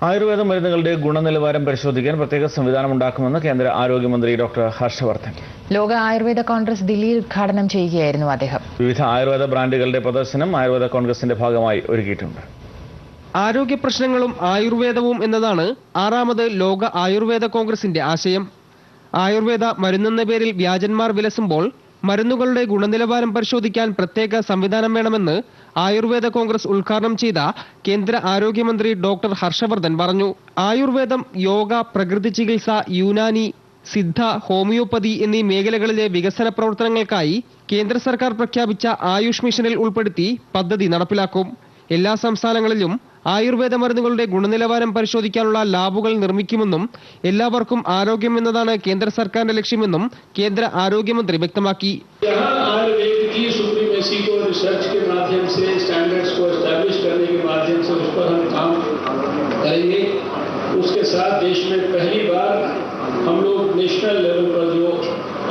ആയുർവേദ മരുന്നുകളുടെ ഗുണനിലവാരം പരിശോധിക്കാൻ പ്രത്യേക സംവിധാനം ഉണ്ടാക്കുമെന്ന് കേന്ദ്ര ആരോഗ്യമന്ത്രി ഡോക്ടർ ഹർഷവർദ്ധൻ. ലോക ആയുർവേദ കോൺഗ്രസ് ദില്ലിയിൽ ഉദ്ഘാടനം ചെയ്യുകയായിരുന്നു അദ്ദേഹം. വിവിധ ആയുർവേദ ബ്രാൻഡുകളുടെ പ്രദർശനം ആയുർവേദ കോൺഗ്രസിന്റെ ഭാഗമായി ഒരുക്കിയിട്ടുണ്ട്. ആരോഗ്യ പ്രശ്നങ്ങളും ആയുർവേദവും എന്നതാണ് 6ാമത് ലോക ആയുർവേദ കോൺഗ്രസിന്റെ ആശയം. ആയുർവേദ മരുന്നെന്ന പേരിൽ വ്യാജന്മാർ വിലസുമ്പോൾ മരുന്നുകളുടെ ഗുണനിലവാരം പരിശോധിക്കാൻ പ്രത്യേക സംവിധാനം വേണമെന്ന് ആയുർവേദ കോൺഗ്രസ് ഉദ്ഘാടനം ചെയ്ത കേന്ദ്ര ആരോഗ്യമന്ത്രി ഡോക്ടർ ഹർഷവർദ്ധൻ പറഞ്ഞു. ആയുർവേദം, യോഗ, പ്രകൃതി ചികിത്സ, യുനാനി, സിദ്ധ, ഹോമിയോപ്പതി എന്നീ മേഖലകളിലെ വികസന പ്രവർത്തനങ്ങൾക്കായി കേന്ദ്ര സർക്കാർ പ്രഖ്യാപിച്ച ആയുഷ് മിഷനിൽ ഉൾപ്പെടുത്തി പദ്ധതി നടപ്പിലാക്കും. എല്ലാ സംസ്ഥാനങ്ങളിലും ആയുർവേദ മരുന്നുകളുടെ ഗുണനിലവാരം പരിശോധിക്കാനുള്ള ലാബുകൾ നിർമ്മിക്കുമെന്നും എല്ലാവർക്കും ആരോഗ്യം എന്നതാണ് കേന്ദ്ര സർക്കാരിന്റെ ലക്ഷ്യമെന്നും കേന്ദ്ര ആരോഗ്യമന്ത്രി വ്യക്തമാക്കി.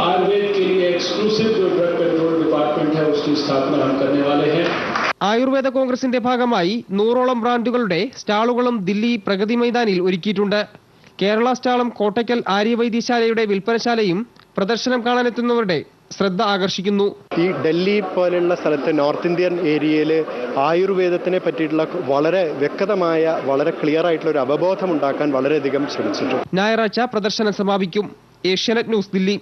आयुर्वेद के लिए एक्सक्लूसिव जो ड्रग कंट्रोल डिपार्टमेंट है उसकी स्थापना हम करने वाले हैं. ആയുർവേദ കോൺഗ്രസിന്റെ ഭാഗമായി 100ഓളം ബ്രാൻഡുകളുടെ സ്റ്റാളുകളും ദില്ലി പ്രഗതി മൈതാനിൽ ഒരുക്കിയിട്ടുണ്ട്. കേരള സ്റ്റാളും കോട്ടയ്ക്കൽ ആര്യവൈദ്യശാലയുടെ വിൽപ്പനശാലയും പ്രദർശനം കാണാനെത്തുന്നവരുടെ ശ്രദ്ധ ആകർഷിക്കുന്നു. ഈ ഡൽഹി പോലെയുള്ള സ്ഥലത്ത് നോർത്ത് ഇന്ത്യൻ ഏരിയയിൽ ആയുർവേദത്തിനെ പറ്റിയിട്ടുള്ള വളരെ വ്യക്തമായ, വളരെ ക്ലിയർ ആയിട്ടുള്ള ഒരു അവബോധം ഉണ്ടാക്കാൻ വളരെയധികം ശ്രമിച്ചിട്ടുണ്ട്. ഞായറാഴ്ച പ്രദർശനം സമാപിക്കും. ഏഷ്യാനെറ്റ് ന്യൂസ്, ദില്ലി.